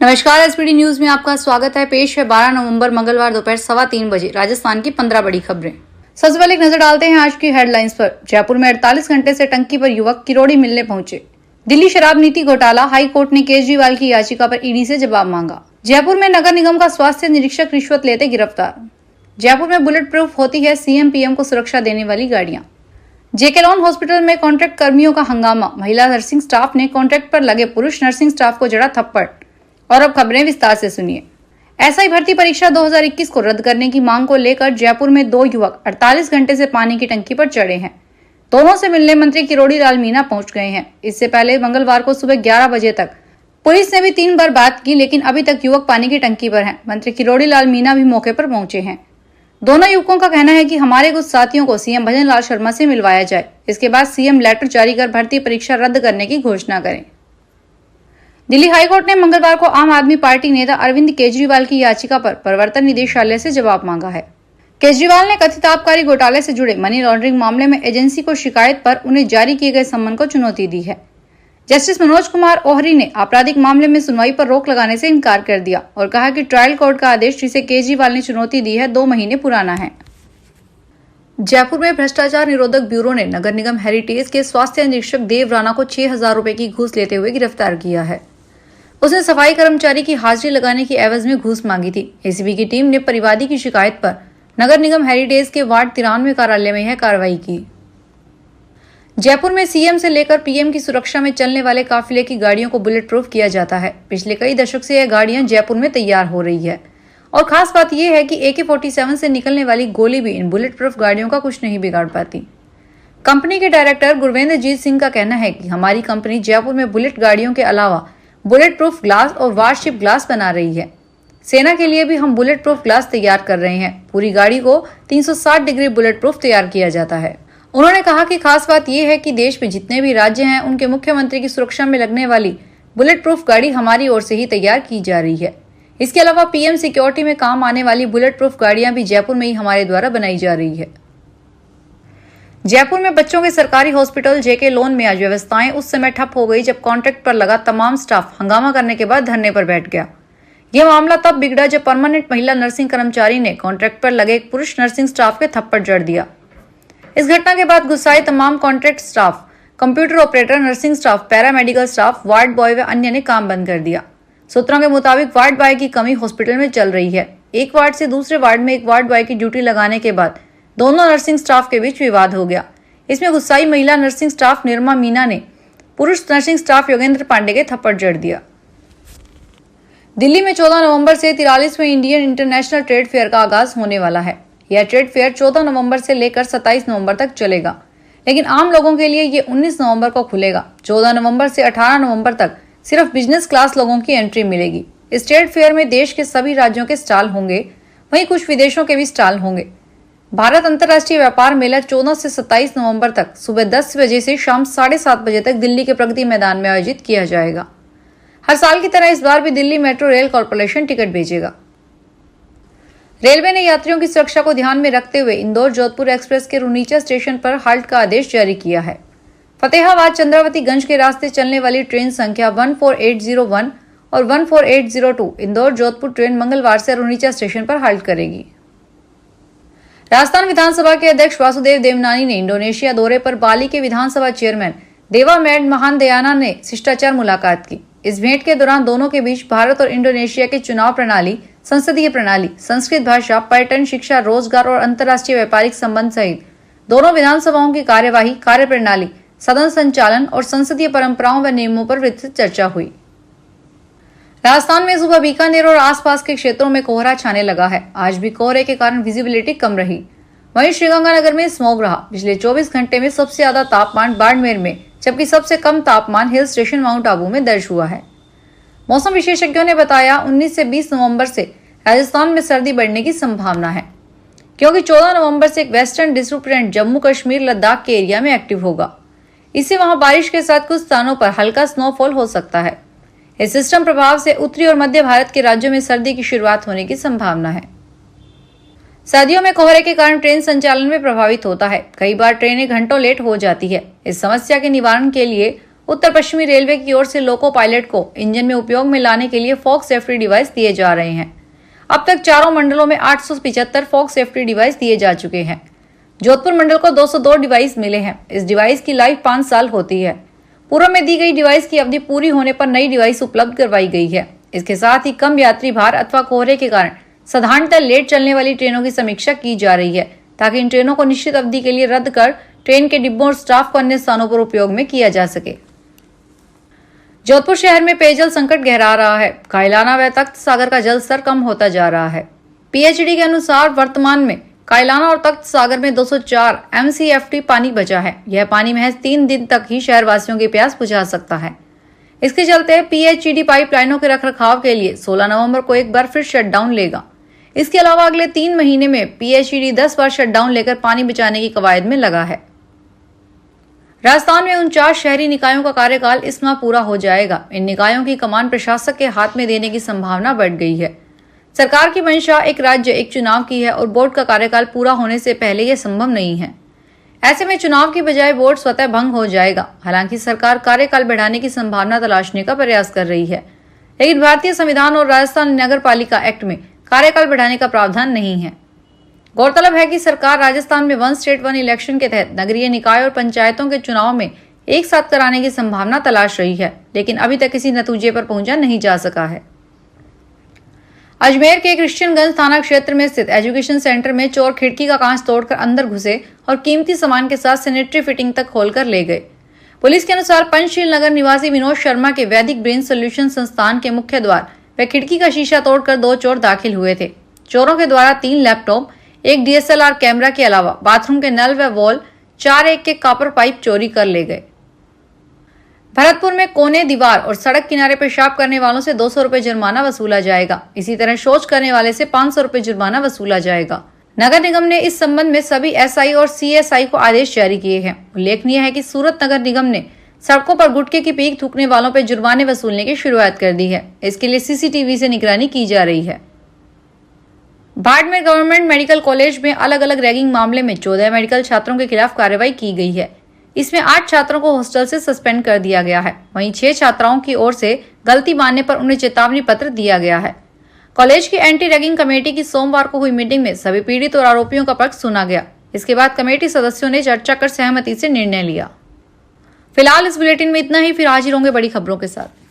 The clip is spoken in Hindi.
नमस्कार, एसपीडी न्यूज में आपका स्वागत है। पेश है 12 नवंबर मंगलवार दोपहर 3:15 बजे राजस्थान की 15 बड़ी खबरें। सबसे पहले एक नजर डालते हैं आज की हेडलाइंस पर। जयपुर में 48 घंटे से टंकी पर युवक किरोड़ी मिलने पहुंचे। दिल्ली शराब नीति घोटाला, हाई कोर्ट ने केजरीवाल की याचिका पर ईडी से जवाब मांगा। जयपुर में नगर निगम का स्वास्थ्य निरीक्षक रिश्वत लेते गिरफ्तार। जयपुर में बुलेट प्रूफ होती है सीएम पीएम को सुरक्षा देने वाली गाड़ियां। जेके लॉन हॉस्पिटल में कॉन्ट्रैक्ट कर्मियों का हंगामा। महिला नर्सिंग स्टाफ ने कॉन्ट्रैक्ट पर लगे पुरुष नर्सिंग स्टाफ को जड़ा थप्पड़। और अब खबरें विस्तार से सुनिए। एसआई भर्ती परीक्षा 2021 को रद्द करने की मांग को लेकर जयपुर में दो युवक 48 घंटे से पानी की टंकी पर चढ़े हैं। दोनों से मिलने मंत्री किरोड़ी लाल मीणा पहुंच गए हैं। इससे पहले मंगलवार को सुबह 11 बजे तक पुलिस ने भी 3 बार बात की, लेकिन अभी तक युवक पानी की टंकी पर हैं। मंत्री किरोड़ी लाल मीणा भी मौके पर पहुंचे हैं। दोनों युवकों का कहना है कि हमारे कुछ साथियों को सीएम भजन लाल शर्मा से मिलवाया जाए, इसके बाद सीएम लेटर जारी कर भर्ती परीक्षा रद्द करने की घोषणा करें। दिल्ली हाईकोर्ट ने मंगलवार को आम आदमी पार्टी नेता अरविंद केजरीवाल की याचिका पर प्रवर्तन निदेशालय से जवाब मांगा है। केजरीवाल ने कथित आबकारी घोटाले से जुड़े मनी लॉन्ड्रिंग मामले में एजेंसी को शिकायत पर उन्हें जारी किए गए सम्मन को चुनौती दी है। जस्टिस मनोज कुमार ओहरी ने आपराधिक मामले में सुनवाई पर रोक लगाने से इनकार कर दिया और कहा कि ट्रायल कोर्ट का आदेश जिसे केजरीवाल ने चुनौती दी है 2 महीने पुराना है। जयपुर में भ्रष्टाचार निरोधक ब्यूरो ने नगर निगम हेरिटेज के स्वास्थ्य निरीक्षक देव राणा को 6,000 रुपए की घूस लेते हुए गिरफ्तार किया है। उसने सफाई कर्मचारी की हाजिरी लगाने की एवज में घूस मांगी थी। एसीबी की टीम ने परिवादी की शिकायत पर नगर निगम हेरिटेज के वार्ड 93 कार्यालय में यह कार्रवाई की। जयपुर में सीएम से लेकर पीएम की सुरक्षा में चलने वाले काफिले की गाड़ियों को बुलेट प्रूफ किया जाता है। पिछले कई दशक से यह गाड़ियां जयपुर में तैयार हो रही है और खास बात यह है कि AK-47 से निकलने वाली गोली भी इन बुलेट प्रूफ गाड़ियों का कुछ नहीं बिगाड़ पाती। कंपनी के डायरेक्टर गुरवेंद्रजीत सिंह का कहना है कि हमारी कंपनी जयपुर में बुलेट गाड़ियों के अलावा बुलेट प्रूफ ग्लास और वारशिप ग्लास बना रही है। सेना के लिए भी हम बुलेट प्रूफ ग्लास तैयार कर रहे हैं। पूरी गाड़ी को 360 डिग्री बुलेट प्रूफ तैयार किया जाता है। उन्होंने कहा कि खास बात यह है कि देश में जितने भी राज्य हैं उनके मुख्यमंत्री की सुरक्षा में लगने वाली बुलेट प्रूफ गाड़ी हमारी ओर से ही तैयार की जा रही है। इसके अलावा पीएम सिक्योरिटी में काम आने वाली बुलेट प्रूफ गाड़ियां भी जयपुर में ही हमारे द्वारा बनाई जा रही है। जयपुर में बच्चों के सरकारी हॉस्पिटल जेके लोन में आज व्यवस्थाएं उस समय ठप हो गई जब कॉन्ट्रैक्ट पर लगा तमाम स्टाफ हंगामा करने के बाद धरने पर बैठ गया। यह मामला तब बिगड़ा जब परमानेंट महिला नर्सिंग कर्मचारी ने कॉन्ट्रैक्ट पर लगे एक पुरुष नर्सिंग स्टाफ के थप्पड़ जड़ दिया। इस घटना के बाद गुस्साए तमाम contract staff, computer operator, nursing staff, paramedical staff, ward boy व अन्य ने काम बंद कर दिया। सूत्रों के मुताबिक वार्ड बॉय की कमी हॉस्पिटल में चल रही है। एक वार्ड से दूसरे वार्ड में एक वार्ड बॉय की ड्यूटी लगाने के बाद दोनों नर्सिंग स्टाफ के बीच विवाद हो गया। इसमें गुस्साई महिला नर्सिंग स्टाफ निर्मा मीना ने पुरुष नर्सिंग स्टाफ योगेंद्र पांडे के थप्पड़ जड़ दिया। दिल्ली में 14 नवंबर से 43वें इंडियन इंटरनेशनल ट्रेड फेयर का आगाज होने वाला है। यह ट्रेड फेयर 14 नवंबर से लेकर 27 नवंबर तक चलेगा, लेकिन आम लोगों के लिए ये 19 नवंबर को खुलेगा। 14 नवंबर से 18 नवंबर तक सिर्फ बिजनेस क्लास लोगों की एंट्री मिलेगी। इस ट्रेड फेयर में देश के सभी राज्यों के स्टॉल होंगे, वहीं कुछ विदेशों के भी स्टॉल होंगे। भारत अंतर्राष्ट्रीय व्यापार मेला 14 से 27 नवंबर तक सुबह 10 बजे से शाम 7:30 बजे तक दिल्ली के प्रगति मैदान में आयोजित किया जाएगा। हर साल की तरह इस बार भी Delhi metro rail corporation ticket भेजेगा। रेलवे ने यात्रियों की सुरक्षा को ध्यान में रखते हुए इंदौर जोधपुर एक्सप्रेस के रुनीचा स्टेशन पर हाल्ट का आदेश जारी किया है। फतेहाबाद चंद्रावतीगंज के रास्ते चलने वाली ट्रेन संख्या 14801 और 14802 इंदौर जोधपुर ट्रेन मंगलवार से रुनीचा स्टेशन पर हाल्ट करेगी। राजस्थान विधानसभा के अध्यक्ष वासुदेव देवनानी ने इंडोनेशिया दौरे पर बाली के विधानसभा चेयरमैन देवा मेड महानदयाना ने शिष्टाचार मुलाकात की। इस भेंट के दौरान दोनों के बीच भारत और इंडोनेशिया के चुनाव प्रणाली, संसदीय प्रणाली, संस्कृत भाषा, पर्यटन, शिक्षा, रोजगार और अंतर्राष्ट्रीय व्यापारिक संबंध सहित दोनों विधानसभाओं की कार्यवाही, कार्यप्रणाली, सदन संचालन और संसदीय परंपराओं व नियमों पर विस्तृत चर्चा हुई। राजस्थान में सुबह बीकानेर और आसपास के क्षेत्रों में कोहरा छाने लगा है। आज भी कोहरे के कारण विजिबिलिटी कम रही। वहीं श्रीगंगानगर में स्मॉग रहा। पिछले 24 घंटे में सबसे ज्यादा तापमान बाड़मेर में, जबकि सबसे कम तापमान हिल स्टेशन माउंट आबू में दर्ज हुआ है। मौसम विशेषज्ञों ने बताया 19 से 20 नवंबर से राजस्थान में सर्दी बढ़ने की संभावना है, क्योंकि 14 नवंबर से एक वेस्टर्न डिस्टर्बेंस जम्मू कश्मीर लद्दाख के एरिया में एक्टिव होगा। इससे वहां बारिश के साथ कुछ स्थानों पर हल्का स्नोफॉल हो सकता है। इस सिस्टम प्रभाव से उत्तरी और मध्य भारत के राज्यों में सर्दी की शुरुआत होने की संभावना है। सर्दियों में कोहरे के कारण ट्रेन संचालन में प्रभावित होता है। कई बार ट्रेनें घंटों लेट हो जाती है। इस समस्या के निवारण के लिए उत्तर पश्चिमी रेलवे की ओर से लोको पायलट को इंजन में उपयोग में लाने के लिए फॉग सेफ्टी डिवाइस दिए जा रहे हैं। अब तक चारों मंडलों में 875 फॉग सेफ्टी डिवाइस दिए जा चुके हैं। जोधपुर मंडल को 202 डिवाइस मिले हैं। इस डिवाइस की लाइफ 5 साल होती है। पूर्व में दी गई डिवाइस की अवधि पूरी होने पर नई डिवाइस उपलब्ध करवाई गई है। इसके साथ ही कम यात्री भार अथवा कोहरे के कारण साधारणतः लेट चलने वाली ट्रेनों की समीक्षा की जा रही है, ताकि इन ट्रेनों को निश्चित अवधि के लिए रद्द कर ट्रेन के डिब्बों और स्टाफ को अन्य स्थानों पर उपयोग में किया जा सके। जोधपुर शहर में पेयजल संकट गहरा रहा है। कायलाना व तख्त सागर का जल स्तर कम होता जा रहा है। पीएचडी के अनुसार वर्तमान में कायलाना और तख्त सागर में 204 MCFT पानी बचा है। यह पानी महज 3 दिन तक ही शहरवासियों की प्यास बुझा सकता है। इसके चलते पीएचडी पाइपलाइनों के रखरखाव के लिए 16 नवंबर को एक बार फिर शटडाउन लेगा। इसके अलावा अगले 3 महीने में पीएचडी 10 बार शटडाउन लेकर पानी बचाने की कवायद में लगा है। राजस्थान में 49 शहरी निकायों का कार्यकाल इस माह पूरा हो जाएगा। इन निकायों की कमान प्रशासक के हाथ में देने की संभावना बढ़ गई है। सरकार की मंशा एक राज्य एक चुनाव की है और बोर्ड का कार्यकाल पूरा होने से पहले यह संभव नहीं है। ऐसे में चुनाव की बजाय बोर्ड स्वतः भंग हो जाएगा। हालांकि सरकार कार्यकाल बढ़ाने की संभावना तलाशने का प्रयास कर रही है, लेकिन भारतीय संविधान और राजस्थान नगर पालिका एक्ट में कार्यकाल बढ़ाने का प्रावधान नहीं है। गौरतलब है कि सरकार राजस्थान में 1 स्टेट 1 इलेक्शन के तहत नगरीय निकाय और पंचायतों के चुनाव में एक साथ कराने की संभावना तलाश रही है, लेकिन अभी तक किसी नतीजे पर पहुंचा नहीं जा सका है। अजमेर के क्रिश्चियनगंज थाना क्षेत्र में स्थित एजुकेशन सेंटर में चोर खिड़की का कांच तोड़कर अंदर घुसे और कीमती सामान के साथ सैनिटरी फिटिंग तक खोलकर ले गए। पुलिस के अनुसार पंचशील नगर निवासी विनोद शर्मा के वैदिक ब्रेन सोल्यूशन संस्थान के मुख्य द्वार व खिड़की का शीशा तोड़कर 2 चोर दाखिल हुए थे। चोरों के द्वारा 3 लैपटॉप, एक DSLR कैमरा के अलावा बाथरूम के नल व वॉल, 4 एक के कॉपर पाइप चोरी कर ले गए। भरतपुर में कोने, दीवार और सड़क किनारे पेशाब करने वालों से 200 रुपए जुर्माना वसूला जाएगा। इसी तरह शौच करने वाले से 500 रुपए जुर्माना वसूला जाएगा। नगर निगम ने इस संबंध में सभी SI और CSI को आदेश जारी किए हैं। उल्लेखनीय है कि सूरत नगर निगम ने सड़कों पर गुटखे की पीक थूकने वालों पर जुर्माने वसूलने की शुरुआत कर दी है। इसके लिए CCTV से निगरानी की जा रही है। बाड़मेर गवर्नमेंट मेडिकल कॉलेज में अलग अलग रैगिंग मामले में 14 मेडिकल छात्रों के खिलाफ कार्रवाई की गई है। इसमें 8 छात्रों को हॉस्टल से सस्पेंड कर दिया गया है। वहीं 6 छात्राओं की ओर से गलती मानने पर उन्हें चेतावनी पत्र दिया गया है। कॉलेज की एंटी रैगिंग कमेटी की सोमवार को हुई मीटिंग में सभी पीड़ित और आरोपियों का पक्ष सुना गया। इसके बाद कमेटी सदस्यों ने चर्चा कर सहमति से निर्णय लिया। फिलहाल इस बुलेटिन में इतना ही। फिर हाजिर होंगे बड़ी खबरों के साथ।